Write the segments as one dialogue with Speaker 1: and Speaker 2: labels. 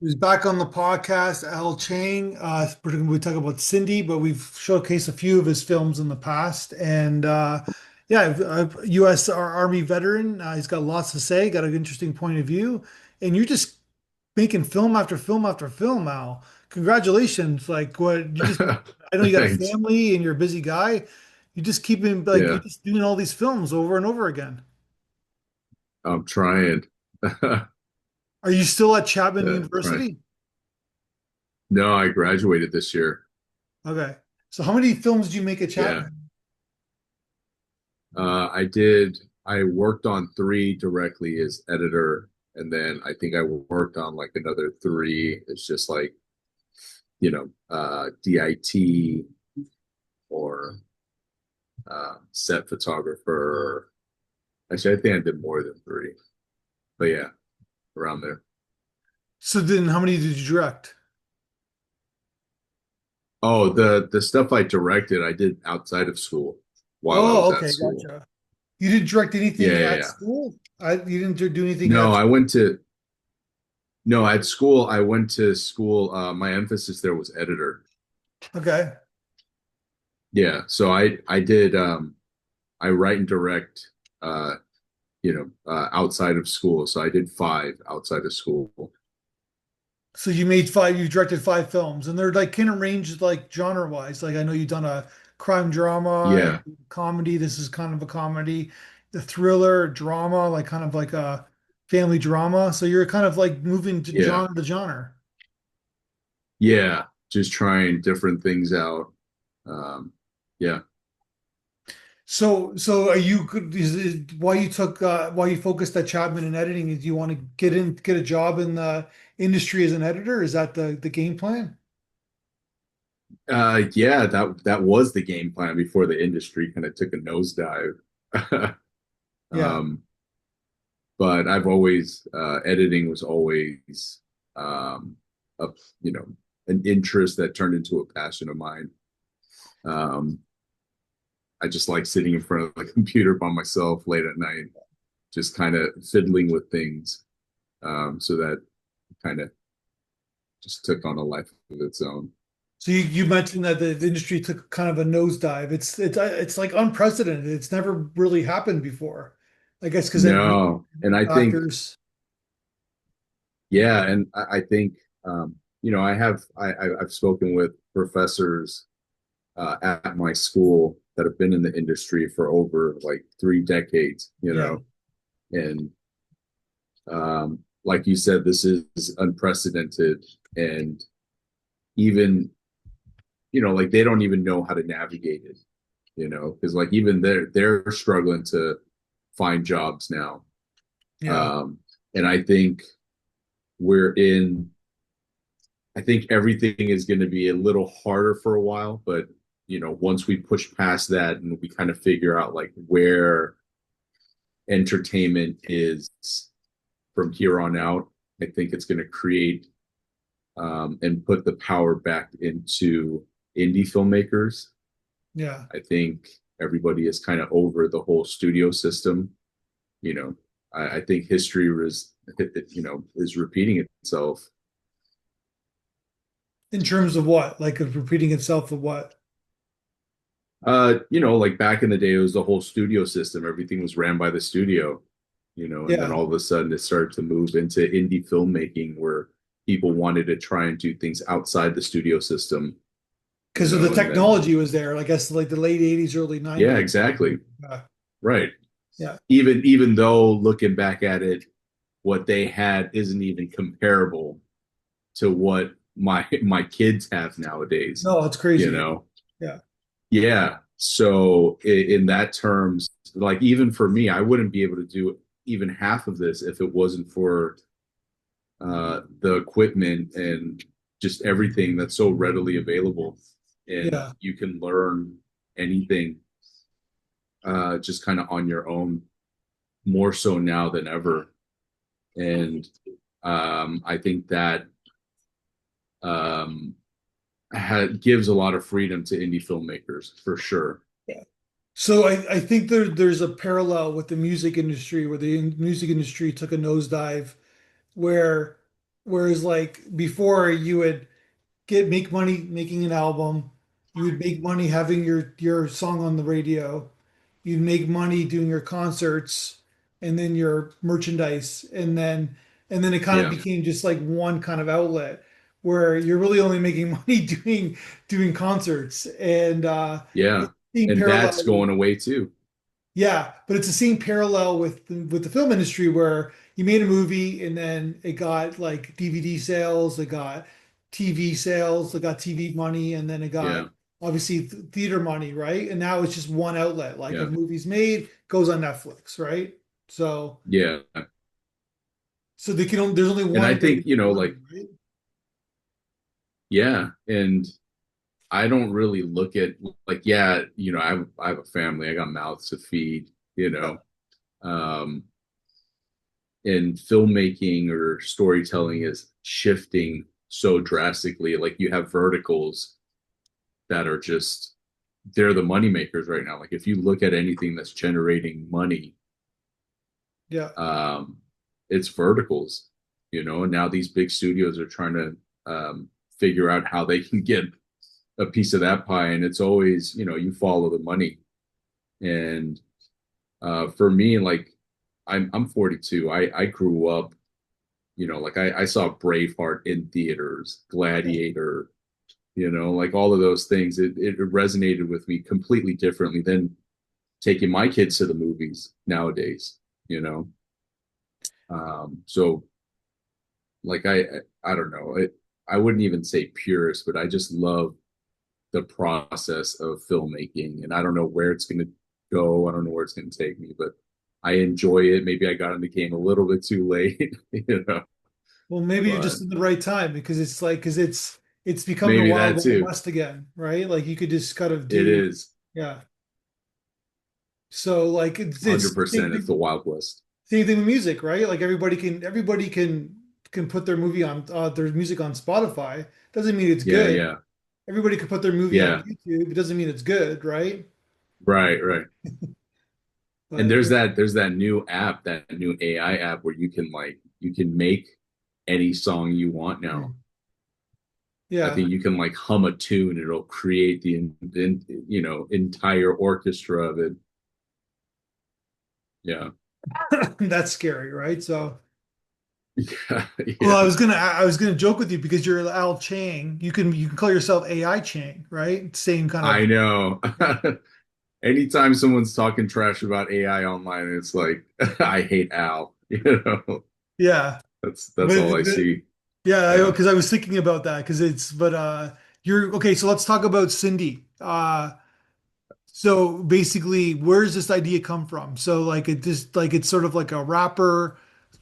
Speaker 1: He's back on the podcast, Al Chang. We talk about Cindy, but we've showcased a few of his films in the past. And yeah, U.S. Army veteran. He's got lots to say, got an interesting point of view. And you're just making film after film after film, Al. Congratulations. Like what you just, I know you got a
Speaker 2: Thanks.
Speaker 1: family and you're a busy guy. You just keeping like you're
Speaker 2: Yeah,
Speaker 1: just doing all these films over and over again.
Speaker 2: I'm trying.
Speaker 1: Are you still at Chapman
Speaker 2: Trying.
Speaker 1: University?
Speaker 2: No, I graduated this year.
Speaker 1: Okay. So how many films do you make at
Speaker 2: Yeah.
Speaker 1: Chapman?
Speaker 2: I did. I worked on three directly as editor, and then I think I worked on like another three. It's just like, DIT or set photographer. Actually, I think I did more than three, but yeah, around there.
Speaker 1: So then how many did you direct?
Speaker 2: Oh, the stuff I directed, I did outside of school while I was
Speaker 1: Oh,
Speaker 2: at
Speaker 1: okay,
Speaker 2: school.
Speaker 1: gotcha. You didn't direct
Speaker 2: Yeah,
Speaker 1: anything
Speaker 2: yeah,
Speaker 1: at
Speaker 2: yeah.
Speaker 1: school? You didn't do anything
Speaker 2: No,
Speaker 1: at,
Speaker 2: I went to no, at school, I went to school. My emphasis there was editor.
Speaker 1: okay.
Speaker 2: Yeah, so I did I write and direct outside of school. So I did five outside of school.
Speaker 1: So you directed five films and they're like kind of ranged like genre wise. Like I know you've done a crime drama,
Speaker 2: Yeah,
Speaker 1: comedy. This is kind of a comedy, the thriller, drama, like kind of like a family drama. So you're kind of like moving to
Speaker 2: yeah,
Speaker 1: genre to genre.
Speaker 2: yeah. Just trying different things out. Um, yeah.
Speaker 1: So are you why you took why you focused at Chapman in editing is you want to get a job in the industry as an editor? Is that the game plan?
Speaker 2: Yeah, that was the game plan before the industry kind of took a nosedive.
Speaker 1: Yeah.
Speaker 2: Um, but I've always editing was always um, a you know an interest that turned into a passion of mine. Um, I just like sitting in front of the computer by myself late at night, just kind of fiddling with things. So that kind of just took on a life of its own.
Speaker 1: So you mentioned that the industry took kind of a nosedive. It's like unprecedented. It's never really happened before. I guess because
Speaker 2: No, and I think
Speaker 1: factors.
Speaker 2: yeah, and I think I've spoken with professors at my school that have been in the industry for over like 3 decades,
Speaker 1: Yeah.
Speaker 2: and like you said, this is unprecedented, and even like they don't even know how to navigate it, because like even they're struggling to find jobs now,
Speaker 1: Yeah.
Speaker 2: um, and we're in. I think everything is going to be a little harder for a while, but once we push past that and we kind of figure out like where entertainment is from here on out, I think it's going to create and put the power back into indie filmmakers.
Speaker 1: Yeah.
Speaker 2: I think everybody is kind of over the whole studio system. You know, I think history is repeating itself.
Speaker 1: In terms of what? Like of repeating itself of what?
Speaker 2: Like back in the day, it was the whole studio system. Everything was ran by the studio, and then
Speaker 1: Yeah.
Speaker 2: all of a sudden it started to move into indie filmmaking where people wanted to try and do things outside the studio system,
Speaker 1: Because of the
Speaker 2: and then
Speaker 1: technology was there, I guess like the late 80s, early
Speaker 2: yeah,
Speaker 1: 90s.
Speaker 2: exactly.
Speaker 1: Uh,
Speaker 2: Right.
Speaker 1: yeah.
Speaker 2: Even though looking back at it, what they had isn't even comparable to what my kids have nowadays,
Speaker 1: No, it's
Speaker 2: you
Speaker 1: crazy.
Speaker 2: know?
Speaker 1: Yeah.
Speaker 2: Yeah. So in that terms, like even for me, I wouldn't be able to do even half of this if it wasn't for the equipment and just everything that's so readily available. And
Speaker 1: Yeah.
Speaker 2: you can learn anything just kind of on your own, more so now than ever. And I think that um, gives a lot of freedom to indie filmmakers for sure.
Speaker 1: Yeah. So I think there's a parallel with the music industry where the music industry took a nosedive where Whereas like before you would make money making an album, you would make money having your song on the radio, you'd make money doing your concerts and then your merchandise and then it kind of
Speaker 2: Yeah,
Speaker 1: became just like one kind of outlet where you're really only making money doing concerts and
Speaker 2: yeah,
Speaker 1: it's the same
Speaker 2: and that's
Speaker 1: parallel.
Speaker 2: going away too.
Speaker 1: Yeah, but it's the same parallel with the film industry where you made a movie and then it got like DVD sales, it got TV sales, it got TV money, and then it got
Speaker 2: Yeah,
Speaker 1: obviously theater money, right? And now it's just one outlet. Like a
Speaker 2: yeah,
Speaker 1: movie's made, goes on Netflix, right? So
Speaker 2: yeah.
Speaker 1: they can only, there's only
Speaker 2: And I
Speaker 1: one way to
Speaker 2: think,
Speaker 1: make money,
Speaker 2: like,
Speaker 1: right?
Speaker 2: yeah, and I don't really look at, like, yeah, I have a family, I got mouths to feed,
Speaker 1: Yeah,
Speaker 2: um, and filmmaking or storytelling is shifting so drastically. Like you have verticals that are just they're the money makers right now. Like if you look at anything that's generating money,
Speaker 1: yeah.
Speaker 2: um, it's verticals, and now these big studios are trying to figure out how they can get a piece of that pie. And it's always, you follow the money. And for me, like I'm 42. I grew up, like I saw Braveheart in theaters,
Speaker 1: Yeah.
Speaker 2: Gladiator, like all of those things. It resonated with me completely differently than taking my kids to the movies nowadays, you know. So like I don't know. I wouldn't even say purist, but I just love the process of filmmaking, and I don't know where it's going to go. I don't know where it's going to take me, but I enjoy it. Maybe I got in the game a little bit too late,
Speaker 1: Well, maybe you're
Speaker 2: but
Speaker 1: just in the right time because it's like it's become the
Speaker 2: maybe
Speaker 1: wild,
Speaker 2: that
Speaker 1: wild
Speaker 2: too.
Speaker 1: west again, right? Like you could just kind of
Speaker 2: It
Speaker 1: do,
Speaker 2: is
Speaker 1: yeah. So like it's the same
Speaker 2: 100%. It's the
Speaker 1: thing,
Speaker 2: Wild West.
Speaker 1: same thing with music, right? Like everybody can put their movie on their music on Spotify. Doesn't mean it's
Speaker 2: Yeah,
Speaker 1: good.
Speaker 2: yeah,
Speaker 1: Everybody can put their movie on
Speaker 2: yeah.
Speaker 1: YouTube. It doesn't mean it's good, right?
Speaker 2: Right, right. And
Speaker 1: But
Speaker 2: there's that new app, that new AI app where you can make any song you want now. I
Speaker 1: yeah,
Speaker 2: think you can like hum a tune, and it'll create the entire orchestra of it. Yeah.
Speaker 1: that's scary, right? So,
Speaker 2: Yeah,
Speaker 1: well,
Speaker 2: yeah.
Speaker 1: I was gonna joke with you because you're Al Chang. You can call yourself AI Chang, right? Same kind
Speaker 2: I
Speaker 1: of.
Speaker 2: know. Anytime someone's talking trash about AI online, it's like I hate Al.
Speaker 1: Yeah.
Speaker 2: That's
Speaker 1: But,
Speaker 2: all I see.
Speaker 1: yeah,
Speaker 2: Yeah.
Speaker 1: because I was thinking about that because it's but you're okay, so let's talk about Cindy. So basically, where does this idea come from? So like it just like it's sort of like a rapper,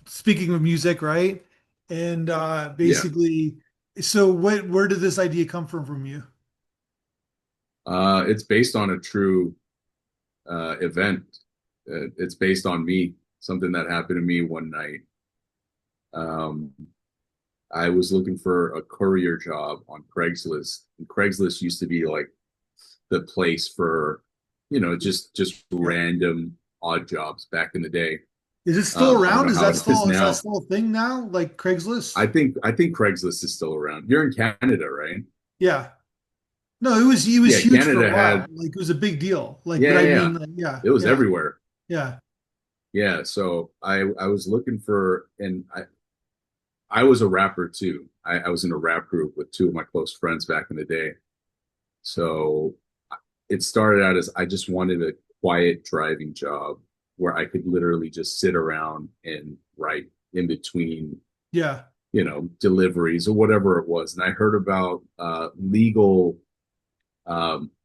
Speaker 1: speaking of music, right? And
Speaker 2: Yeah.
Speaker 1: basically, so where did this idea come from you?
Speaker 2: It's based on a true event. It's based on me, something that happened to me one night. Um, I was looking for a courier job on Craigslist. And Craigslist used to be like the place for, just
Speaker 1: Yeah.
Speaker 2: random odd jobs back in the day.
Speaker 1: Is it still
Speaker 2: I don't
Speaker 1: around?
Speaker 2: know how it is
Speaker 1: Is that
Speaker 2: now.
Speaker 1: still a thing now? Like
Speaker 2: I
Speaker 1: Craigslist?
Speaker 2: think I think Craigslist is still around. You're in Canada, right?
Speaker 1: Yeah. No, it was
Speaker 2: Yeah,
Speaker 1: huge for a
Speaker 2: Canada
Speaker 1: while.
Speaker 2: had.
Speaker 1: Like it was a big deal. Like, but
Speaker 2: Yeah,
Speaker 1: I
Speaker 2: yeah, yeah.
Speaker 1: mean, like, yeah,
Speaker 2: It was
Speaker 1: yeah,
Speaker 2: everywhere.
Speaker 1: yeah.
Speaker 2: Yeah, so I was looking for, and I was a rapper too. I was in a rap group with two of my close friends back in the day. So it started out as I just wanted a quiet driving job where I could literally just sit around and write in between,
Speaker 1: Yeah.
Speaker 2: deliveries or whatever it was. And I heard about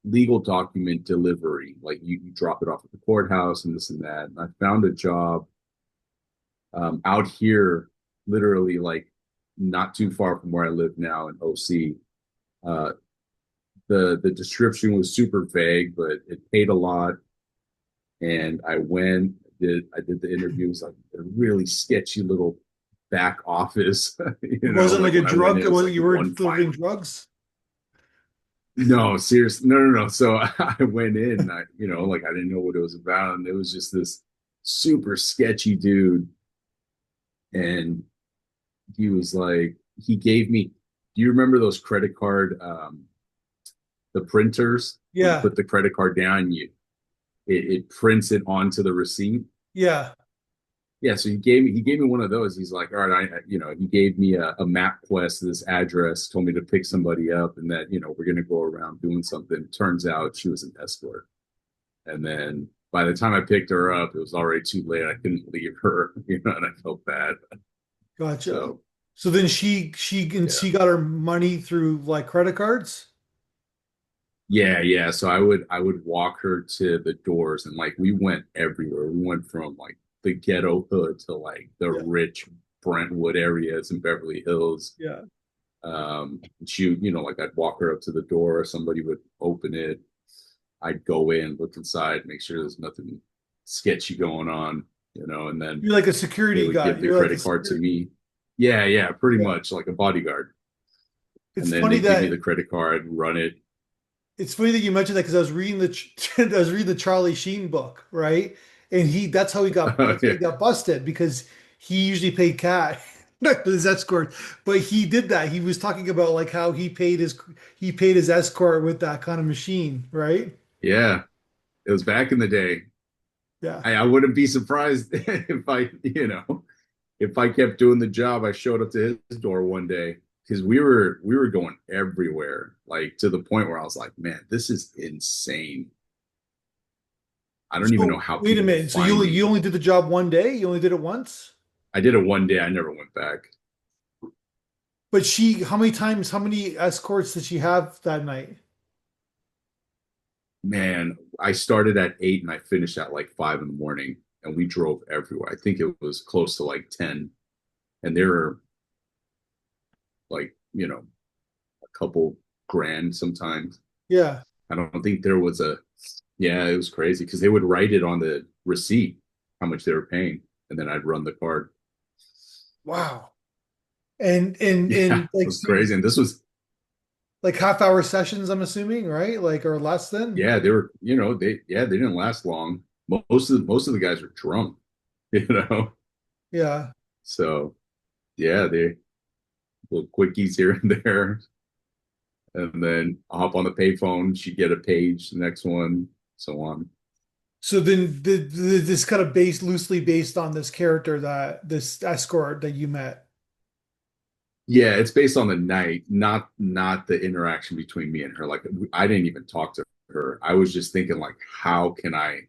Speaker 2: legal document delivery. Like you drop it off at the courthouse and this and that. And I found a job out here, literally like not too far from where I live now in OC. Uh, the description was super vague, but it paid a lot. And I did the interview. It was like a really sketchy little back office.
Speaker 1: It wasn't
Speaker 2: Like
Speaker 1: like a
Speaker 2: when I went
Speaker 1: drug.
Speaker 2: in,
Speaker 1: It
Speaker 2: it was
Speaker 1: wasn't
Speaker 2: like
Speaker 1: you weren't
Speaker 2: one
Speaker 1: delivering
Speaker 2: final.
Speaker 1: drugs.
Speaker 2: No, seriously, no, no, no. So I went in, like I didn't know what it was about, and it was just this super sketchy dude, and he was like, he gave me, do you remember those credit card, the printers where you
Speaker 1: Yeah,
Speaker 2: put the credit card down, it prints it onto the receipt?
Speaker 1: yeah.
Speaker 2: Yeah, so he gave me one of those. He's like, all right, he gave me a map quest to this address, told me to pick somebody up, and that we're gonna go around doing something. Turns out she was an escort, and then by the time I picked her up, it was already too late. I couldn't leave her, and I felt bad.
Speaker 1: Gotcha.
Speaker 2: So
Speaker 1: So then she
Speaker 2: yeah,
Speaker 1: got her money through like credit cards?
Speaker 2: yeah. So I would walk her to the doors, and like we went everywhere. We went from like the ghetto hood to like the
Speaker 1: Yeah.
Speaker 2: rich Brentwood areas in Beverly Hills.
Speaker 1: Yeah.
Speaker 2: Like I'd walk her up to the door, somebody would open it, I'd go in, look inside, make sure there's nothing sketchy going on, and then
Speaker 1: You're like a
Speaker 2: they
Speaker 1: security
Speaker 2: would
Speaker 1: guy.
Speaker 2: give the
Speaker 1: You're like a
Speaker 2: credit card to
Speaker 1: security.
Speaker 2: me. Yeah, pretty
Speaker 1: Yeah.
Speaker 2: much like a bodyguard.
Speaker 1: It's
Speaker 2: And then
Speaker 1: funny
Speaker 2: they'd give me
Speaker 1: that
Speaker 2: the credit card, run it.
Speaker 1: it's funny that you mentioned that because I was reading I was reading the Charlie Sheen book, right? And that's how
Speaker 2: Yeah,
Speaker 1: he got busted because he usually paid cash with his escort, but he did that. He was talking about like how he paid his escort with that kind of machine, right?
Speaker 2: yeah. It was back in the day.
Speaker 1: Yeah.
Speaker 2: I wouldn't be surprised if I kept doing the job. I showed up to his door one day because we were going everywhere, like to the point where I was like, man, this is insane. I don't even know
Speaker 1: So
Speaker 2: how
Speaker 1: wait a
Speaker 2: people
Speaker 1: minute. So
Speaker 2: find
Speaker 1: you
Speaker 2: me.
Speaker 1: only did the job one day? You only did it once?
Speaker 2: I did it one day. I never went back.
Speaker 1: But how many escorts did she have that night?
Speaker 2: Man, I started at 8 and I finished at like 5 in the morning, and we drove everywhere. I think it was close to like 10, and there were like, a couple grand sometimes.
Speaker 1: Yeah.
Speaker 2: I don't think there was yeah, it was crazy because they would write it on the receipt how much they were paying, and then I'd run the card.
Speaker 1: Wow.
Speaker 2: Yeah,
Speaker 1: And
Speaker 2: it
Speaker 1: like
Speaker 2: was
Speaker 1: so
Speaker 2: crazy. And this was,
Speaker 1: like half-hour sessions, I'm assuming, right? Like or less than?
Speaker 2: yeah, they were, they didn't last long. Most of the guys were drunk, you know.
Speaker 1: Yeah.
Speaker 2: So yeah, they little quickies here and there, and then I'll hop on the payphone. She'd get a page, the next one, so on.
Speaker 1: So then this kind of loosely based on this character that this escort that you met.
Speaker 2: Yeah, it's based on the night, not the interaction between me and her. Like I didn't even talk to her. I was just thinking like, how can I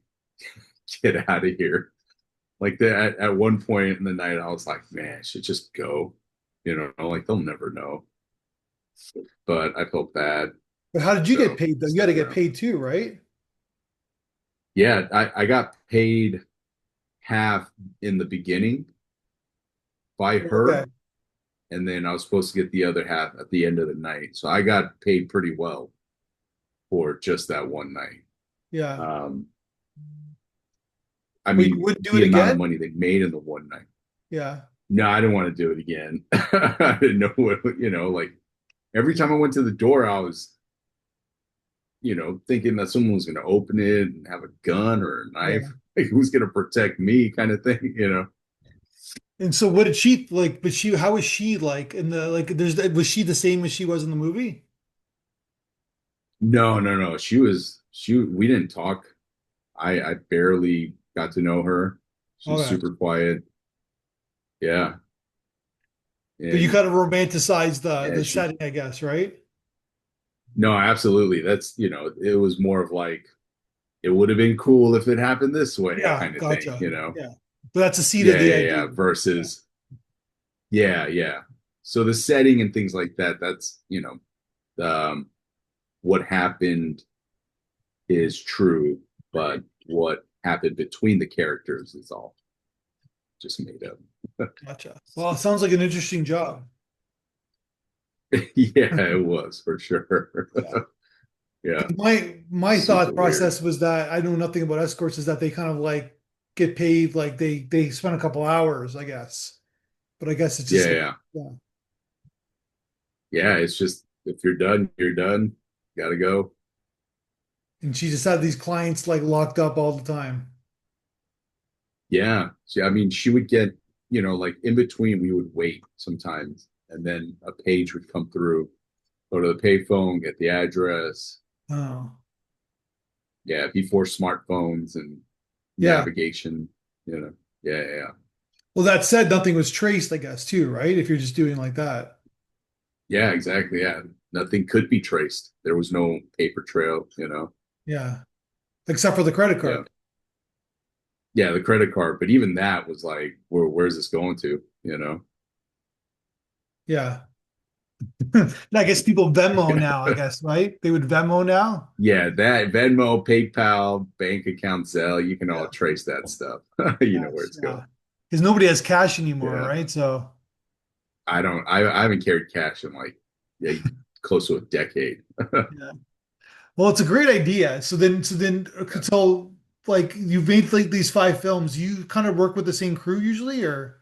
Speaker 2: get out of here? Like at one point in the night, I was like, man, I should just go. Like they'll never know. But I felt bad,
Speaker 1: But how did you get
Speaker 2: so
Speaker 1: paid though? You got
Speaker 2: stuck
Speaker 1: to get
Speaker 2: around.
Speaker 1: paid too, right?
Speaker 2: Yeah, I got paid half in the beginning by
Speaker 1: Okay.
Speaker 2: her, and then I was supposed to get the other half at the end of the night. So I got paid pretty well for just that one night.
Speaker 1: Yeah.
Speaker 2: Um, I
Speaker 1: But you
Speaker 2: mean,
Speaker 1: wouldn't do
Speaker 2: the
Speaker 1: it
Speaker 2: amount of
Speaker 1: again?
Speaker 2: money they made in the one night.
Speaker 1: Yeah.
Speaker 2: No, I didn't want to do it again. I didn't know what, like every time I went to the door, I was, thinking that someone was going to open it and have a gun or a knife.
Speaker 1: Yeah.
Speaker 2: Like, who's going to protect me, kind of thing.
Speaker 1: And so what did she like, but she how was she like in the like was she the same as she was in the movie?
Speaker 2: No, no, no. We didn't talk. I barely got to know her. She was
Speaker 1: Okay.
Speaker 2: super quiet. Yeah.
Speaker 1: But you
Speaker 2: And
Speaker 1: kind of romanticize
Speaker 2: yeah,
Speaker 1: the setting, I guess, right?
Speaker 2: no, absolutely. That's, it was more of like, it would have been cool if it happened this way
Speaker 1: Yeah,
Speaker 2: kind of thing,
Speaker 1: gotcha. Yeah. But that's the seed of
Speaker 2: Yeah,
Speaker 1: the
Speaker 2: yeah, yeah.
Speaker 1: idea. Yeah.
Speaker 2: Versus, yeah, yeah. So the setting and things like that, that's, what happened is true, but what happened between the characters is all just made up.
Speaker 1: Gotcha. Well, it sounds like an interesting job.
Speaker 2: Yeah, it was for sure.
Speaker 1: Yeah.
Speaker 2: Yeah,
Speaker 1: My
Speaker 2: super
Speaker 1: thought
Speaker 2: weird.
Speaker 1: process was that I know nothing about escorts is that they kind of like get paid like they spend a couple hours, I guess. But I guess it's
Speaker 2: Yeah,
Speaker 1: just like
Speaker 2: yeah.
Speaker 1: yeah.
Speaker 2: Yeah, it's just if you're done, you're done. Gotta go.
Speaker 1: And she just had these clients like locked up all the time.
Speaker 2: Yeah. I mean, she would get, like in between, we would wait sometimes, and then a page would come through. Go to the payphone, get the address.
Speaker 1: Oh,
Speaker 2: Yeah, before smartphones and
Speaker 1: yeah.
Speaker 2: navigation. You know, yeah, yeah,
Speaker 1: Well, that said, nothing was traced, I guess, too, right? If you're just doing like that.
Speaker 2: yeah, exactly. Yeah, nothing could be traced. There was no paper trail.
Speaker 1: Yeah. Except for the credit
Speaker 2: Yeah,
Speaker 1: card.
Speaker 2: yeah, the credit card. But even that was like, where's this going to?
Speaker 1: Yeah. I guess people Venmo now, I guess, right? They would Venmo now.
Speaker 2: Yeah, that Venmo, PayPal, bank account, Zelle, you can all
Speaker 1: Yeah.
Speaker 2: trace that stuff. You know where
Speaker 1: Cash.
Speaker 2: it's going.
Speaker 1: Yeah. Because nobody has cash anymore,
Speaker 2: Yeah.
Speaker 1: right? So,
Speaker 2: I don't I haven't carried cash in like yeah, close to a decade.
Speaker 1: yeah. Well, it's a great idea.
Speaker 2: Yeah.
Speaker 1: So like you've made like these five films. You kind of work with the same crew usually, or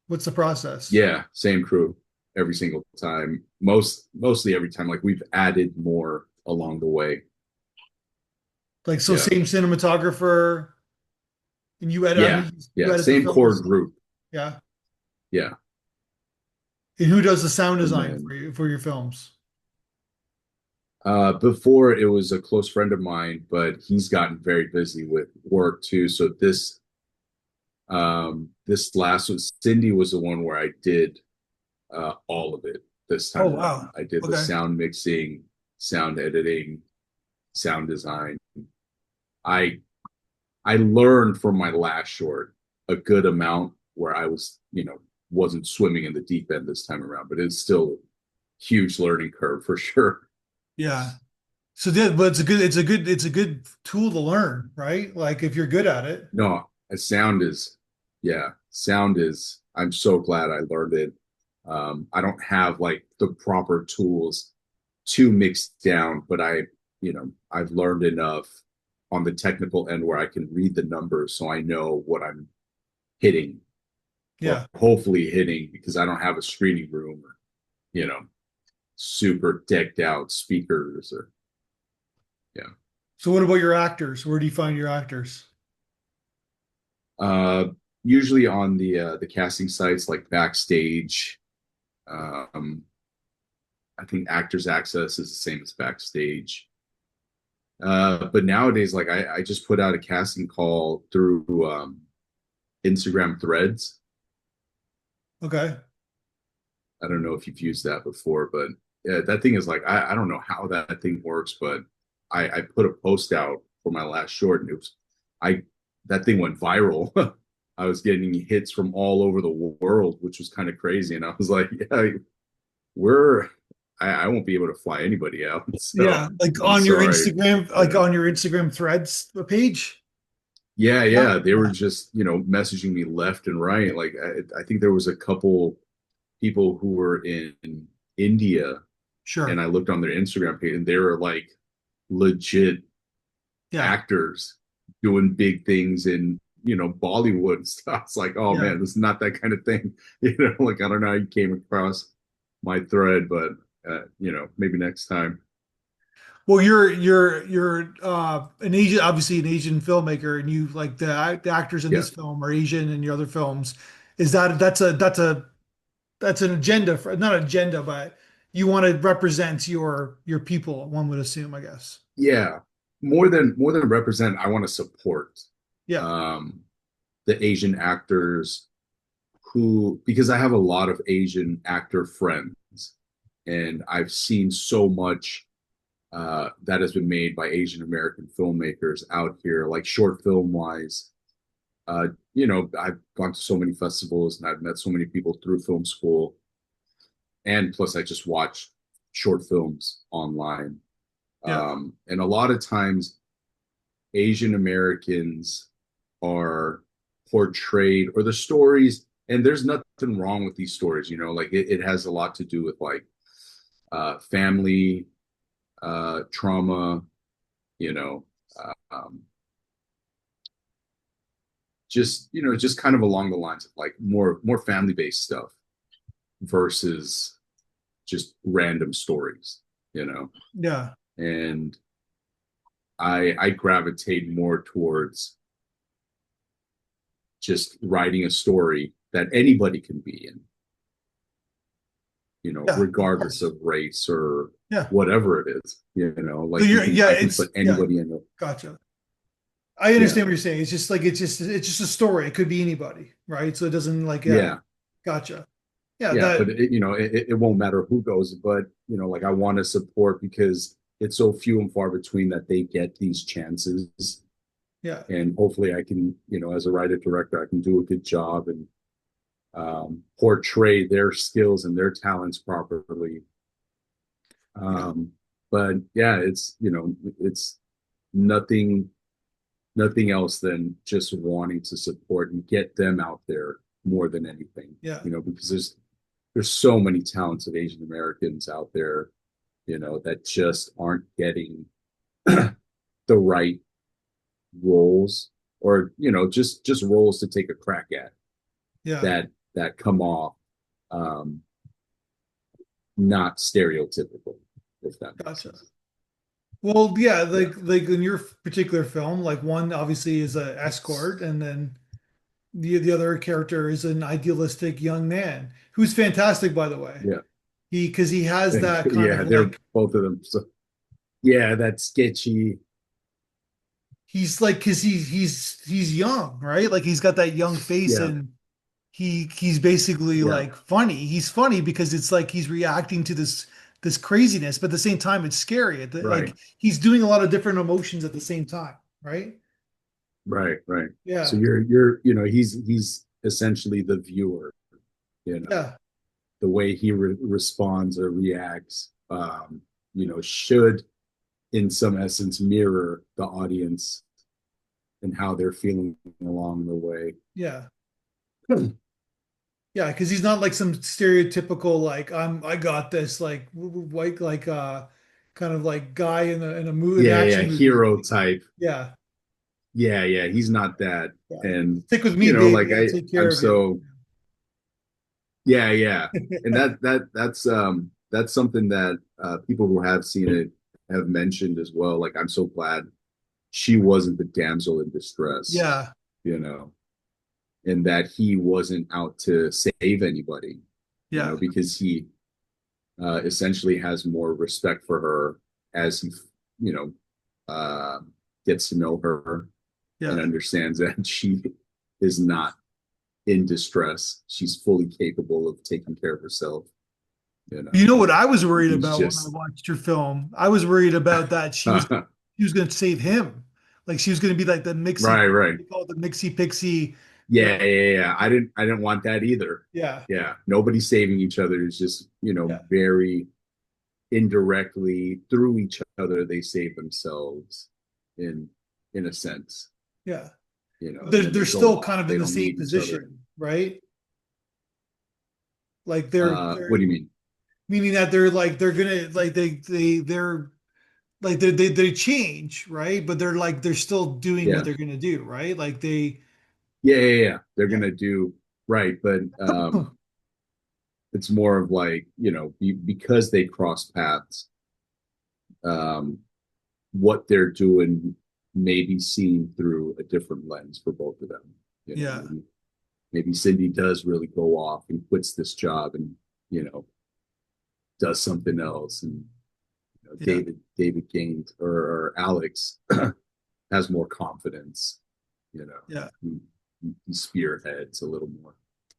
Speaker 1: what's the process?
Speaker 2: Yeah, same crew every single time. Mostly every time. Like we've added more along the way.
Speaker 1: Like, so
Speaker 2: Yeah.
Speaker 1: same cinematographer, and you edit. I
Speaker 2: Yeah.
Speaker 1: mean, you
Speaker 2: Yeah.
Speaker 1: edit the
Speaker 2: Same
Speaker 1: film
Speaker 2: core
Speaker 1: yourself.
Speaker 2: group.
Speaker 1: Yeah.
Speaker 2: Yeah.
Speaker 1: And who does the sound
Speaker 2: And
Speaker 1: design
Speaker 2: then
Speaker 1: for your films?
Speaker 2: before it was a close friend of mine, but he's gotten very busy with work too. So this last one, Cindy was the one where I did all of it this
Speaker 1: Oh
Speaker 2: time around.
Speaker 1: wow.
Speaker 2: I did the
Speaker 1: Okay.
Speaker 2: sound mixing, sound editing, sound design. I I learned from my last short a good amount where I was, wasn't swimming in the deep end this time around, but it's still a huge learning curve for sure.
Speaker 1: Yeah. So yeah, but it's a good tool to learn, right? Like if you're good at it.
Speaker 2: No, sound is, yeah, sound is, I'm so glad I learned it. I don't have like the proper tools to mix down, but I've learned enough on the technical end where I can read the numbers so I know what I'm hitting or
Speaker 1: Yeah.
Speaker 2: hopefully hitting because I don't have a screening room or, you know, super decked out speakers or, yeah.
Speaker 1: So what about your actors? Where do you find your actors?
Speaker 2: Uh, Usually on the casting sites like Backstage. Um, I think Actors Access is the same as Backstage. But nowadays, like I just put out a casting call through Instagram Threads.
Speaker 1: Okay.
Speaker 2: I don't know if you've used that before, but yeah, that thing is like I don't know how that thing works, but I put a post out for my last short, and it was I that thing went viral. I was getting hits from all over the world, which was kind of crazy, and I was like, yeah, we're I won't be able to fly anybody out, so
Speaker 1: Yeah, like
Speaker 2: I'm sorry. Yeah.
Speaker 1: On your Instagram threads page.
Speaker 2: Yeah,
Speaker 1: Yeah.
Speaker 2: yeah. They were
Speaker 1: Yeah.
Speaker 2: just, messaging me left and right. Like I think there was a couple people who were in India and
Speaker 1: Sure.
Speaker 2: I looked on their Instagram page and they were like legit
Speaker 1: Yeah.
Speaker 2: actors doing big things in, Bollywood and stuff. It's like, oh
Speaker 1: Yeah.
Speaker 2: man, this is not that kind of thing. Like I don't know how you came across my thread, but maybe next time.
Speaker 1: Well, you're an Asian, obviously an Asian filmmaker, and you like the actors in
Speaker 2: Yeah.
Speaker 1: this film are Asian and your other films. Is that's an agenda for not agenda, but you want to represent your people, one would assume, I guess.
Speaker 2: Yeah. More than represent, I want to support
Speaker 1: Yeah.
Speaker 2: um the Asian actors who because I have a lot of Asian actor friends and I've seen so much that has been made by Asian American filmmakers out here, like short film wise. I've gone to so many festivals and I've met so many people through film school. And plus, I just watch short films online.
Speaker 1: Yeah.
Speaker 2: And a lot of times, Asian Americans are portrayed or the stories, and there's nothing wrong with these stories, like it has a lot to do with like family trauma, you know, um, just kind of along the lines of like more family based stuff versus just random stories, you know.
Speaker 1: Yeah.
Speaker 2: And I gravitate more towards just writing a story that anybody can be in,
Speaker 1: Yeah, of
Speaker 2: regardless
Speaker 1: course.
Speaker 2: of race or
Speaker 1: Yeah.
Speaker 2: whatever it is,
Speaker 1: So
Speaker 2: like
Speaker 1: you're, yeah,
Speaker 2: I can
Speaker 1: it's,
Speaker 2: put
Speaker 1: yeah,
Speaker 2: anybody in the,
Speaker 1: gotcha. I
Speaker 2: yeah,
Speaker 1: understand what you're saying. It's just like, it's just a story. It could be anybody, right? So it doesn't like, yeah,
Speaker 2: yeah,
Speaker 1: gotcha. Yeah,
Speaker 2: yeah,
Speaker 1: that,
Speaker 2: but it won't matter who goes, but like I want to support because it's so few and far between that they get these chances,
Speaker 1: yeah,
Speaker 2: and hopefully I can, as a writer director, I can do a good job and portray their skills and their talents properly.
Speaker 1: yeah,
Speaker 2: Um, but yeah, it's nothing nothing else than just wanting to support and get them out there more than anything,
Speaker 1: yeah,
Speaker 2: because there's so many talented Asian Americans out there, that just aren't getting the right roles, or just roles to take a crack at,
Speaker 1: yeah,
Speaker 2: that come off um not stereotypical, if that makes
Speaker 1: gotcha.
Speaker 2: sense.
Speaker 1: Well, yeah,
Speaker 2: Yeah.
Speaker 1: like in your particular film, like one obviously is a escort, and then the other character is an idealistic young man who's fantastic, by the way.
Speaker 2: Yeah.
Speaker 1: Because he has
Speaker 2: Thank
Speaker 1: that
Speaker 2: you.
Speaker 1: kind
Speaker 2: Yeah,
Speaker 1: of
Speaker 2: they're
Speaker 1: like
Speaker 2: both of them. So yeah, that sketchy.
Speaker 1: he's like because he's young, right? Like he's got that young face,
Speaker 2: Yeah.
Speaker 1: and he's basically
Speaker 2: Yeah.
Speaker 1: like funny. He's funny because it's like he's reacting to this craziness, but at the same time it's scary.
Speaker 2: Right.
Speaker 1: Like he's doing a lot of different emotions at the same time, right?
Speaker 2: Right. Right. So
Speaker 1: Yeah,
Speaker 2: he's essentially the viewer,
Speaker 1: yeah,
Speaker 2: the way he responds or reacts, should in some essence mirror the audience and how they're feeling along the way.
Speaker 1: yeah. Yeah, because he's not like some stereotypical like I got this like white like kind of like guy in a movie an
Speaker 2: Yeah, yeah,
Speaker 1: action movie.
Speaker 2: hero type.
Speaker 1: Yeah,
Speaker 2: Yeah, yeah, he's not that.
Speaker 1: yeah.
Speaker 2: And
Speaker 1: Stick with me, baby.
Speaker 2: like
Speaker 1: I'll take care
Speaker 2: I'm
Speaker 1: of you.
Speaker 2: so, yeah, yeah. And that's something that people who have seen it have mentioned as well. Like I'm so glad she wasn't the damsel in distress,
Speaker 1: Yeah,
Speaker 2: you know, and that he wasn't out to save anybody,
Speaker 1: yeah,
Speaker 2: because he essentially has more respect for her as he, you know, uh, gets to know her and
Speaker 1: yeah.
Speaker 2: understands that she is not in distress. She's fully capable of taking care of herself. You
Speaker 1: You
Speaker 2: know,
Speaker 1: know what I was worried
Speaker 2: he's
Speaker 1: about when I
Speaker 2: just
Speaker 1: watched your film? I was worried about that
Speaker 2: right,
Speaker 1: she was going to save him. Like she was going to be like the mixie,
Speaker 2: right.
Speaker 1: they call it the mixie pixie. The,
Speaker 2: Yeah. I didn't want that either.
Speaker 1: yeah,
Speaker 2: Yeah, nobody saving each other is just
Speaker 1: yeah,
Speaker 2: very indirectly through each other they save themselves in a sense,
Speaker 1: yeah.
Speaker 2: and then
Speaker 1: They're
Speaker 2: they go
Speaker 1: still
Speaker 2: off.
Speaker 1: kind of
Speaker 2: They
Speaker 1: in the
Speaker 2: don't
Speaker 1: same
Speaker 2: need each other.
Speaker 1: position, right? Like
Speaker 2: What
Speaker 1: they're
Speaker 2: do you mean?
Speaker 1: meaning that they're gonna like they're like they change, right? But they're still doing what
Speaker 2: Yeah,
Speaker 1: they're gonna do, right? Like they
Speaker 2: yeah. They're
Speaker 1: yeah.
Speaker 2: gonna do right, but it's more of like because they cross paths. Um, what they're doing may be seen through a different lens for both of them.
Speaker 1: Yeah,
Speaker 2: Maybe Cindy does really go off and quits this job and you know does something else, and
Speaker 1: yeah,
Speaker 2: David gained, or Alex has more confidence. You know,
Speaker 1: yeah.
Speaker 2: he spearheads a little more.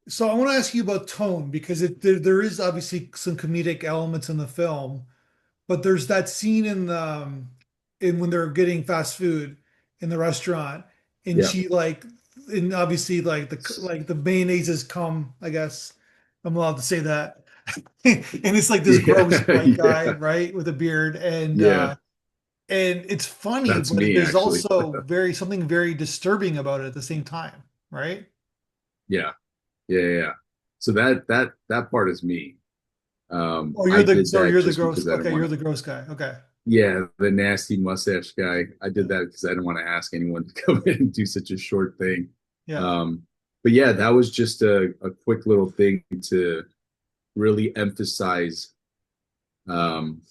Speaker 1: So I want to ask you about tone because there is obviously some comedic elements in the film, but there's that scene in when they're getting fast food in the restaurant, and
Speaker 2: Yeah,
Speaker 1: she like, and obviously like the mayonnaises come, I guess I'm allowed to say that, and it's like this gross
Speaker 2: yeah,
Speaker 1: white guy,
Speaker 2: yeah,
Speaker 1: right, with a beard,
Speaker 2: yeah.
Speaker 1: and it's funny,
Speaker 2: That's
Speaker 1: but
Speaker 2: me
Speaker 1: there's
Speaker 2: actually.
Speaker 1: also very something very disturbing about it at the same time, right?
Speaker 2: Yeah, yeah. So that part is me.
Speaker 1: Oh,
Speaker 2: I did
Speaker 1: so
Speaker 2: that
Speaker 1: you're the
Speaker 2: just because
Speaker 1: gross.
Speaker 2: I didn't
Speaker 1: Okay,
Speaker 2: want
Speaker 1: you're
Speaker 2: to.
Speaker 1: the gross guy. Okay.
Speaker 2: Yeah, the nasty mustache guy. I did
Speaker 1: Yeah.
Speaker 2: that because I didn't want to ask anyone to come in and do such a short thing.
Speaker 1: Yeah.
Speaker 2: Um, but yeah, that was just a quick little thing to really emphasize um,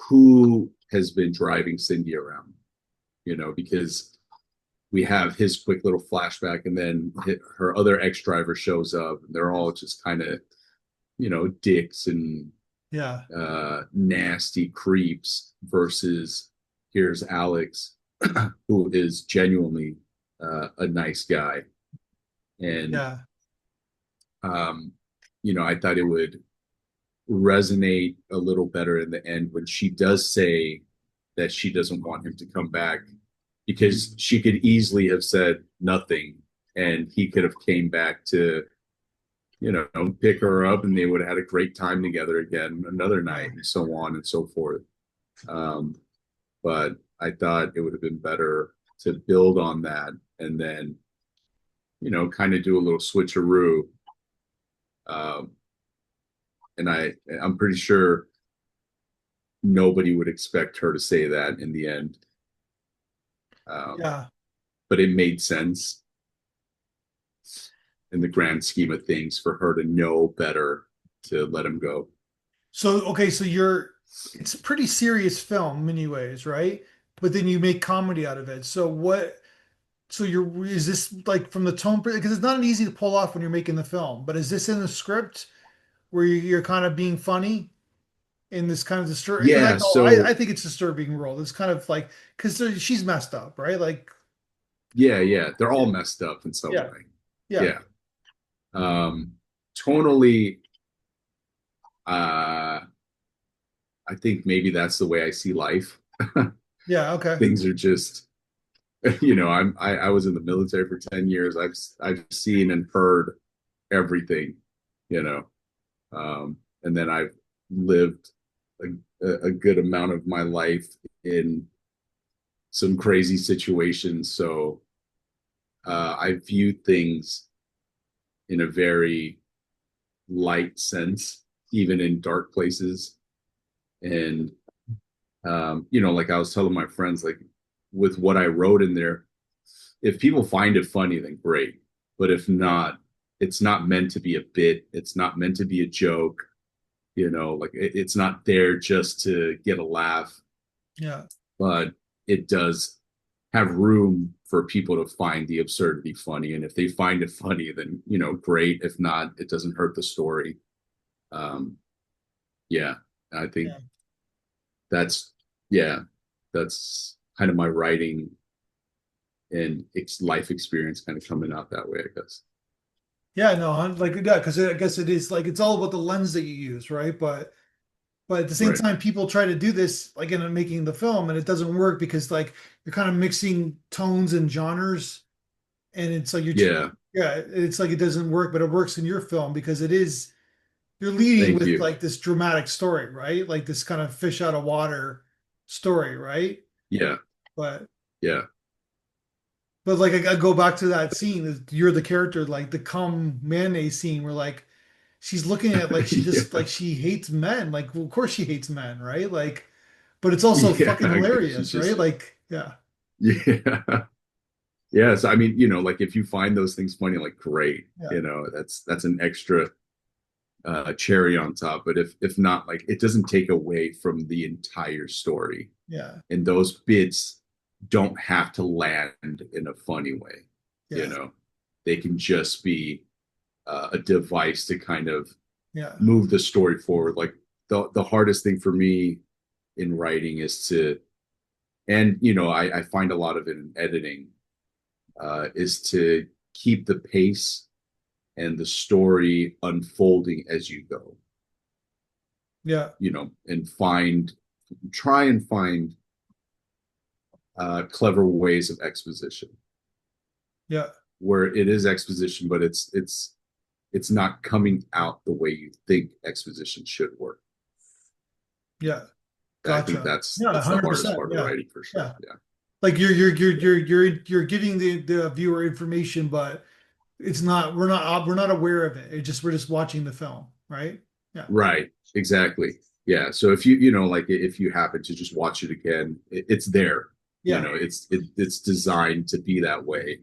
Speaker 2: who has been driving Cindy around. Because we have his quick little flashback, and then her other ex-driver shows up, and they're all just kind of, dicks and
Speaker 1: Yeah.
Speaker 2: nasty creeps, versus here's Alex, who is genuinely a nice guy. And
Speaker 1: Yeah.
Speaker 2: um, I thought it would resonate a little better in the end when she does say that she doesn't want him to come back, because she could easily have said nothing, and he could have came back to, pick her up, and they would have had a great time together again another
Speaker 1: Yeah.
Speaker 2: night, and so on and so forth. um, but I thought it would have been better to build on that, and then, kind of do a little switcheroo. um, and I'm pretty sure nobody would expect her to say that in the end. um,
Speaker 1: Yeah.
Speaker 2: but it made sense in the grand scheme of things for her to know better to let him go.
Speaker 1: So okay, so it's a pretty serious film in many ways, right? But then you make comedy out of it. So is this like from the tone, because it's not easy to pull off when you're making the film, but is this in the script where you're kind of being funny in this kind of disturbing? Because
Speaker 2: Yeah,
Speaker 1: I
Speaker 2: so
Speaker 1: think it's a disturbing role. It's kind of like, because she's messed up, right? Like,
Speaker 2: yeah, they're all
Speaker 1: yeah,
Speaker 2: messed up in some
Speaker 1: yeah,
Speaker 2: way.
Speaker 1: yeah,
Speaker 2: Yeah. um Tonally, uh I think maybe that's the way I see life.
Speaker 1: yeah, okay,
Speaker 2: Things are just, I was in the military for 10 years. I've seen and heard everything, you know. And then I've lived a good amount of my life in some crazy situations. So I view things in a very light sense, even in dark places. And, like I was telling my friends, like with what I wrote in there, if people find it funny, then great. But if not, it's not meant to be a bit. It's not meant to be a joke. Like it's not there just to get a laugh,
Speaker 1: yeah,
Speaker 2: but it does have room for people to find the absurdity funny. And if they find it funny, then, great. If not, it doesn't hurt the story. Um, yeah, I think
Speaker 1: yeah.
Speaker 2: that's, yeah, that's kind of my writing and life experience kind of coming out that way, I guess.
Speaker 1: Yeah, no, like yeah, because I guess it is like it's all about the lens that you use, right? But at the same
Speaker 2: Right.
Speaker 1: time, people try to do this like in making the film, and it doesn't work because like you're kind of mixing tones and genres, and it's like
Speaker 2: Yeah.
Speaker 1: yeah, it's like it doesn't work, but it works in your film because it is you're leading
Speaker 2: Thank
Speaker 1: with
Speaker 2: you.
Speaker 1: like this dramatic story, right? Like this kind of fish out of water story, right?
Speaker 2: Yeah.
Speaker 1: But
Speaker 2: Yeah.
Speaker 1: like I go back to that scene, you're the character, like the cum mayonnaise scene where like she's looking at like she just
Speaker 2: Yeah.
Speaker 1: like she hates men. Like, well, of course she hates men, right? Like, but it's also fucking
Speaker 2: Yeah. She's
Speaker 1: hilarious, right?
Speaker 2: just,
Speaker 1: Like, yeah,
Speaker 2: yeah. Yes. I mean, like if you find those things funny, like great,
Speaker 1: yeah,
Speaker 2: that's an extra cherry on top. But if not, like it doesn't take away from the entire story.
Speaker 1: yeah,
Speaker 2: And those bits don't have to land in a funny way. You
Speaker 1: yeah,
Speaker 2: know, they can just be a device to kind of
Speaker 1: yeah,
Speaker 2: move the story forward. Like the hardest thing for me in writing is to, and I find a lot of it in editing, is to keep the pace and the story unfolding as you go.
Speaker 1: yeah,
Speaker 2: And try and find clever ways of exposition
Speaker 1: yeah,
Speaker 2: where it is exposition, but it's not coming out the way you think exposition should work.
Speaker 1: yeah.
Speaker 2: I think
Speaker 1: Gotcha. Yeah,
Speaker 2: that's the hardest
Speaker 1: 100%.
Speaker 2: part of
Speaker 1: Yeah,
Speaker 2: writing for sure.
Speaker 1: yeah.
Speaker 2: Yeah.
Speaker 1: Like you're giving the viewer information, but it's not we're not aware of it. It just we're just watching the film, right? Yeah,
Speaker 2: Right. Exactly. Yeah. So if like if you happen to just watch it again, it's there.
Speaker 1: yeah,
Speaker 2: It's designed to be that way,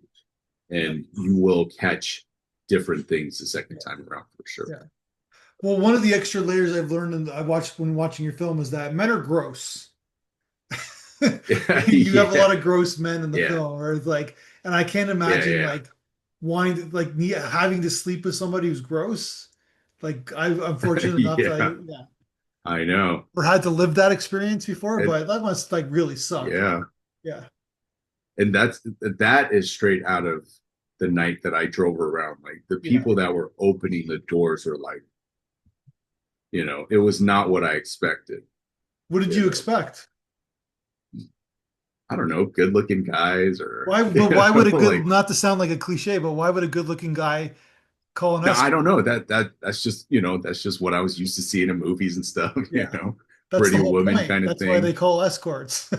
Speaker 1: yeah,
Speaker 2: and you will catch different things the second
Speaker 1: yeah,
Speaker 2: time around for sure.
Speaker 1: yeah. Well, one of the extra layers I've learned and I watched when watching your film is that men are gross. You have a
Speaker 2: Yeah.
Speaker 1: lot of gross men in the
Speaker 2: Yeah.
Speaker 1: film, or it's like, And I can't
Speaker 2: Yeah,
Speaker 1: imagine
Speaker 2: yeah,
Speaker 1: like wanting to, like having to sleep with somebody who's gross. Like I'm
Speaker 2: yeah.
Speaker 1: fortunate enough that
Speaker 2: Yeah,
Speaker 1: yeah,
Speaker 2: I know.
Speaker 1: or had to live that experience before,
Speaker 2: And
Speaker 1: but that must like really suck.
Speaker 2: yeah,
Speaker 1: Yeah.
Speaker 2: and that is straight out of the night that I drove around. Like the
Speaker 1: Yeah.
Speaker 2: people that were opening the doors are like, it was not what I expected.
Speaker 1: What did
Speaker 2: You
Speaker 1: you
Speaker 2: know,
Speaker 1: expect?
Speaker 2: I don't know, good looking guys or
Speaker 1: Why, but why would a good,
Speaker 2: like
Speaker 1: not to sound like a cliche, but why would a good looking guy call an
Speaker 2: no, I don't
Speaker 1: escort?
Speaker 2: know. That's just what I was used to seeing in movies and stuff,
Speaker 1: Yeah. That's the
Speaker 2: Pretty
Speaker 1: whole
Speaker 2: woman
Speaker 1: point.
Speaker 2: kind of
Speaker 1: That's why they
Speaker 2: thing.
Speaker 1: call escorts.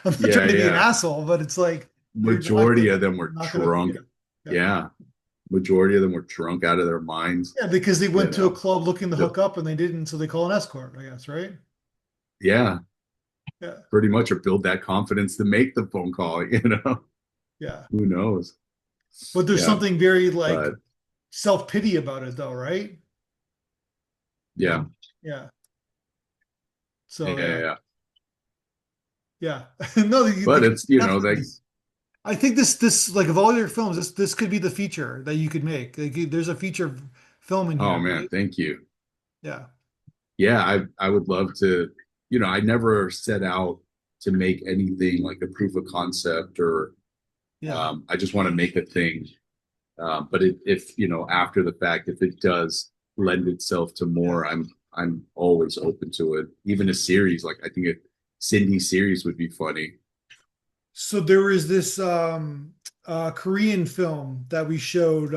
Speaker 1: I'm not
Speaker 2: Yeah,
Speaker 1: trying to be an
Speaker 2: yeah.
Speaker 1: asshole, but it's like you're not
Speaker 2: Majority
Speaker 1: gonna,
Speaker 2: of them
Speaker 1: you're
Speaker 2: were
Speaker 1: not gonna, yeah,
Speaker 2: drunk.
Speaker 1: yeah,
Speaker 2: Yeah. Majority of them were drunk out of their minds,
Speaker 1: yeah, because they
Speaker 2: you
Speaker 1: went to a
Speaker 2: know.
Speaker 1: club looking to
Speaker 2: The,
Speaker 1: hook up and they didn't, so they call an escort, I guess, right?
Speaker 2: yeah,
Speaker 1: Yeah,
Speaker 2: pretty much or build that confidence to make the phone call,
Speaker 1: yeah.
Speaker 2: Who knows?
Speaker 1: But there's
Speaker 2: Yeah.
Speaker 1: something very like
Speaker 2: But
Speaker 1: self-pity about it, though, right?
Speaker 2: yeah.
Speaker 1: Yeah.
Speaker 2: Yeah,
Speaker 1: So
Speaker 2: yeah,
Speaker 1: yeah,
Speaker 2: yeah.
Speaker 1: yeah. No,
Speaker 2: But it's,
Speaker 1: definitely.
Speaker 2: like,
Speaker 1: I think this like of all your films, this could be the feature that you could make. Like, there's a feature film in
Speaker 2: oh
Speaker 1: here,
Speaker 2: man,
Speaker 1: right?
Speaker 2: thank you.
Speaker 1: Yeah,
Speaker 2: Yeah, I would love to, I never set out to make anything like a proof of concept or
Speaker 1: yeah,
Speaker 2: I just want to make a thing. But if after the fact, if it does lend itself to
Speaker 1: yeah.
Speaker 2: more, I'm always open to it. Even a series, like I think a Cindy series would be funny.
Speaker 1: So there was this Korean film that we showed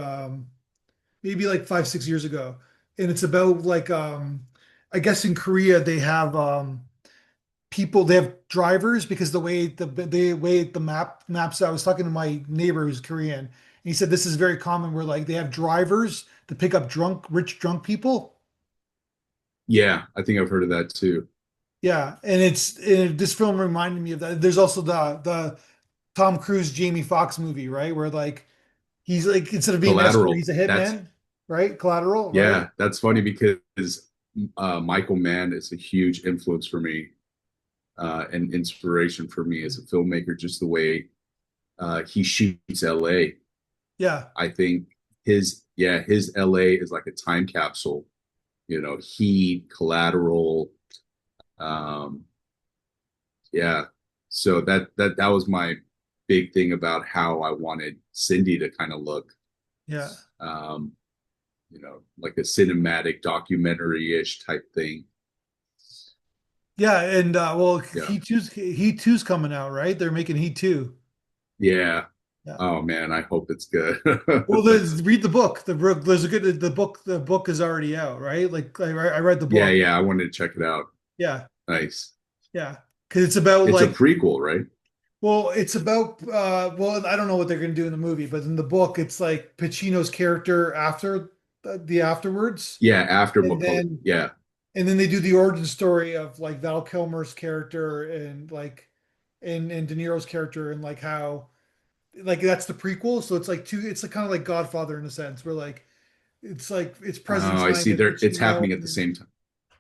Speaker 1: maybe like 5, 6 years ago, and it's about like I guess in Korea they have people they have drivers because the way the maps. I was talking to my neighbor who's Korean, and he said this is very common where like they have drivers to pick up rich drunk people.
Speaker 2: Yeah, I think I've heard of that too.
Speaker 1: Yeah, this film reminded me of that. There's also the Tom Cruise Jamie Foxx movie, right? Where like he's like instead of being an escort,
Speaker 2: Collateral.
Speaker 1: he's a
Speaker 2: That's
Speaker 1: hitman, right? Collateral, right?
Speaker 2: Yeah, that's funny because Michael Mann is a huge influence for me and inspiration for me as a filmmaker. Just the way he shoots LA.
Speaker 1: Yeah,
Speaker 2: I think his LA is like a time capsule. Heat, Collateral. Um, yeah. So that was my big thing about how I wanted Cindy to kind of look.
Speaker 1: yeah,
Speaker 2: Um, like a cinematic documentary-ish type thing.
Speaker 1: yeah. And well,
Speaker 2: Yeah.
Speaker 1: Heat 2's coming out, right? They're making Heat 2.
Speaker 2: Yeah.
Speaker 1: Yeah.
Speaker 2: Oh man, I hope it's good.
Speaker 1: Well, read the book. There's a good the book is already out, right? Like I read the
Speaker 2: Yeah,
Speaker 1: book.
Speaker 2: yeah, I wanted to check it out.
Speaker 1: Yeah,
Speaker 2: Nice.
Speaker 1: yeah. Because it's about
Speaker 2: It's a
Speaker 1: like
Speaker 2: prequel, right?
Speaker 1: well, it's about well, I don't know what they're gonna do in the movie, but in the book, it's like Pacino's character after the afterwards,
Speaker 2: Yeah, after
Speaker 1: and
Speaker 2: Macaulay.
Speaker 1: then
Speaker 2: Yeah.
Speaker 1: and then they do the origin story of like Val Kilmer's character and like and De Niro's character and like how like that's the prequel. So it's like it's like kind of like Godfather in a sense, where like it's present
Speaker 2: Oh, I
Speaker 1: time
Speaker 2: see.
Speaker 1: with
Speaker 2: It's
Speaker 1: Pacino,
Speaker 2: happening
Speaker 1: and
Speaker 2: at the
Speaker 1: then
Speaker 2: same time.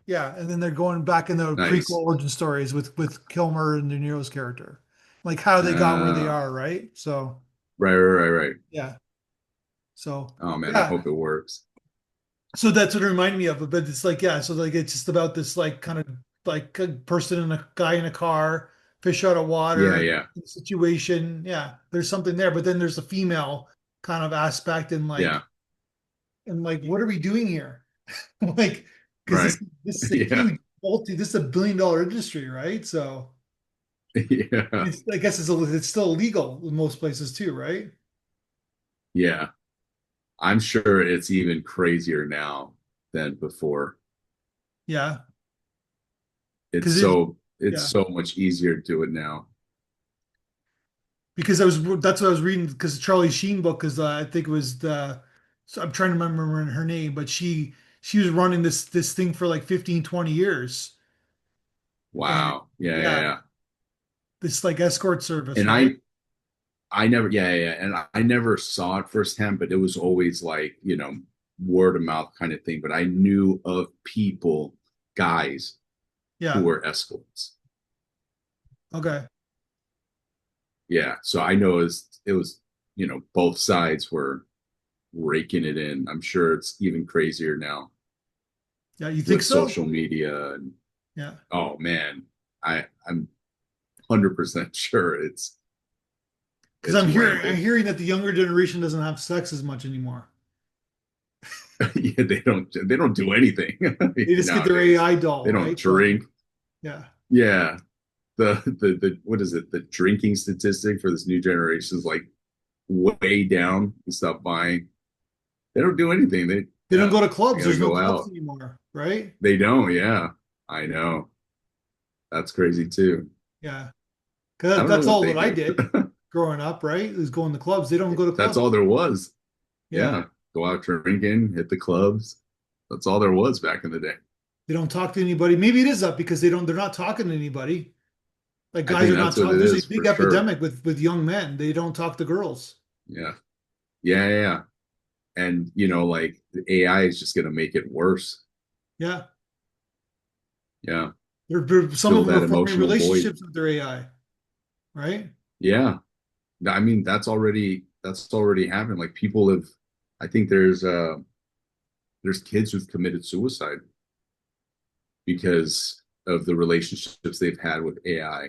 Speaker 1: yeah, and then they're going back in the prequel
Speaker 2: Nice.
Speaker 1: origin stories with Kilmer and De Niro's character, like how they got where they
Speaker 2: Uh,
Speaker 1: are, right? So
Speaker 2: right, right, right, right.
Speaker 1: yeah, so
Speaker 2: Oh man, I
Speaker 1: yeah,
Speaker 2: hope it works.
Speaker 1: so that's what it reminded me of. But it's like yeah, so like it's just about this like kind of like a person and a guy in a car, fish out of
Speaker 2: Yeah,
Speaker 1: water
Speaker 2: yeah,
Speaker 1: situation. Yeah, there's something there, but then there's a female kind of aspect
Speaker 2: yeah.
Speaker 1: and like what are we doing here? Like because
Speaker 2: Right.
Speaker 1: this is a
Speaker 2: Yeah,
Speaker 1: huge this is a billion-dollar industry, right? So
Speaker 2: yeah,
Speaker 1: I guess it's still illegal in most places too, right?
Speaker 2: yeah. I'm sure it's even crazier now than before.
Speaker 1: Yeah,
Speaker 2: It's
Speaker 1: because
Speaker 2: so it's
Speaker 1: yeah,
Speaker 2: so much easier to do it now.
Speaker 1: because that's what I was reading because the Charlie Sheen book because I think it was the so I'm trying to remember her name, but she was running this thing for like 15, 20 years, and
Speaker 2: Wow. Yeah, yeah,
Speaker 1: yeah,
Speaker 2: yeah.
Speaker 1: this like escort service,
Speaker 2: And
Speaker 1: right?
Speaker 2: I never, yeah, yeah, yeah. And I never saw it firsthand, but it was always like, word of mouth kind of thing. But I knew of people, guys who
Speaker 1: Yeah,
Speaker 2: were escorts.
Speaker 1: okay,
Speaker 2: Yeah. So I know it was both sides were raking it in. I'm sure it's even crazier now
Speaker 1: Yeah, you think
Speaker 2: with
Speaker 1: so?
Speaker 2: social media and
Speaker 1: Yeah.
Speaker 2: oh man, I'm 100% sure
Speaker 1: Because
Speaker 2: it's
Speaker 1: I'm
Speaker 2: rampant.
Speaker 1: hearing that the younger generation doesn't have sex as much anymore.
Speaker 2: Yeah, they don't do anything
Speaker 1: They just get their
Speaker 2: nowadays.
Speaker 1: AI
Speaker 2: They
Speaker 1: doll,
Speaker 2: don't
Speaker 1: right? But
Speaker 2: drink.
Speaker 1: yeah,
Speaker 2: Yeah, the what is it? The drinking statistic for this new generation is like way down. They stop buying. They don't do anything.
Speaker 1: they don't
Speaker 2: Yeah,
Speaker 1: go to
Speaker 2: they
Speaker 1: clubs.
Speaker 2: got to
Speaker 1: There's no
Speaker 2: go
Speaker 1: clubs
Speaker 2: out.
Speaker 1: anymore, right?
Speaker 2: They don't. Yeah, I know. That's crazy too.
Speaker 1: Yeah,
Speaker 2: I
Speaker 1: because
Speaker 2: don't know
Speaker 1: that's
Speaker 2: what
Speaker 1: all
Speaker 2: they
Speaker 1: that I
Speaker 2: do.
Speaker 1: did growing up, right? Is going to clubs. They don't go to
Speaker 2: That's
Speaker 1: clubs.
Speaker 2: all there was.
Speaker 1: Yeah,
Speaker 2: Yeah, go out drinking, hit the clubs. That's all there was back in the day.
Speaker 1: they don't talk to anybody. Maybe it is up because they don't. They're not talking to anybody. Like
Speaker 2: I
Speaker 1: guys
Speaker 2: think
Speaker 1: are not
Speaker 2: that's what
Speaker 1: talking.
Speaker 2: it
Speaker 1: There's a
Speaker 2: is
Speaker 1: big
Speaker 2: for sure.
Speaker 1: epidemic with young men. They don't talk to girls.
Speaker 2: Yeah, yeah, yeah. Yeah. And like the AI is just gonna make it worse.
Speaker 1: Yeah,
Speaker 2: Yeah,
Speaker 1: some of
Speaker 2: fill
Speaker 1: them
Speaker 2: that
Speaker 1: are forming
Speaker 2: emotional void.
Speaker 1: relationships with their AI, right?
Speaker 2: Yeah, I mean that's already happened. Like people have, I think there's kids who've committed suicide because of the relationships they've had with AI.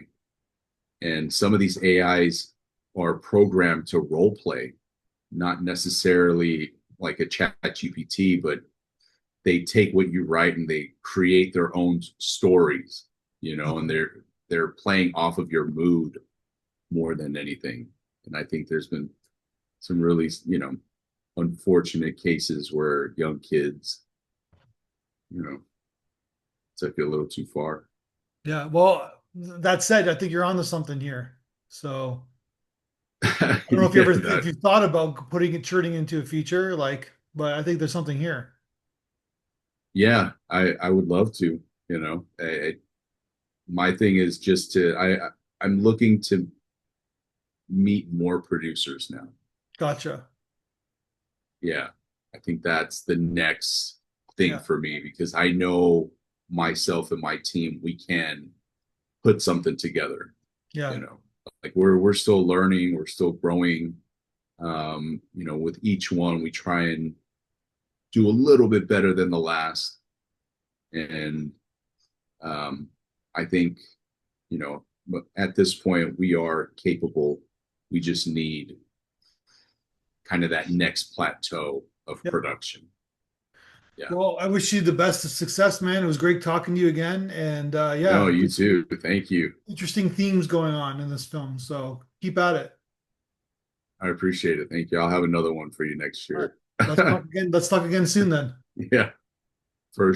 Speaker 2: And some of these AIs are programmed to role play, not necessarily like a chat GPT, but they take what you write and they create their own stories, and
Speaker 1: Okay.
Speaker 2: they're playing off of your mood more than anything. And I think there's been some really, unfortunate cases where young kids, you know, took it a little too far.
Speaker 1: Yeah. Well, that said, I think you're onto something here. So I don't know if you
Speaker 2: Yeah,
Speaker 1: ever if
Speaker 2: that
Speaker 1: you thought about putting it turning into a feature, like, but I think there's something here.
Speaker 2: yeah, I would love to, my thing is just I'm looking to meet more producers now.
Speaker 1: Gotcha.
Speaker 2: Yeah, I think that's the next thing
Speaker 1: Yeah.
Speaker 2: for me because I know myself and my team, we can put something together, you
Speaker 1: Yeah.
Speaker 2: know. Like we're still learning, we're still growing. With each one we try and do a little bit better than the last. And um I think, at this point we are capable. We just need kind of that next plateau of
Speaker 1: Yeah.
Speaker 2: production. Yeah.
Speaker 1: Well, I wish you the best of success, man. It was great talking to you again. And
Speaker 2: No,
Speaker 1: yeah,
Speaker 2: you
Speaker 1: there's some
Speaker 2: too. Thank you.
Speaker 1: interesting themes going on in this film. So keep at it.
Speaker 2: I appreciate it. Thank you. I'll have another one for you next
Speaker 1: All right.
Speaker 2: year.
Speaker 1: Let's talk again. Let's talk again soon then.
Speaker 2: Yeah, for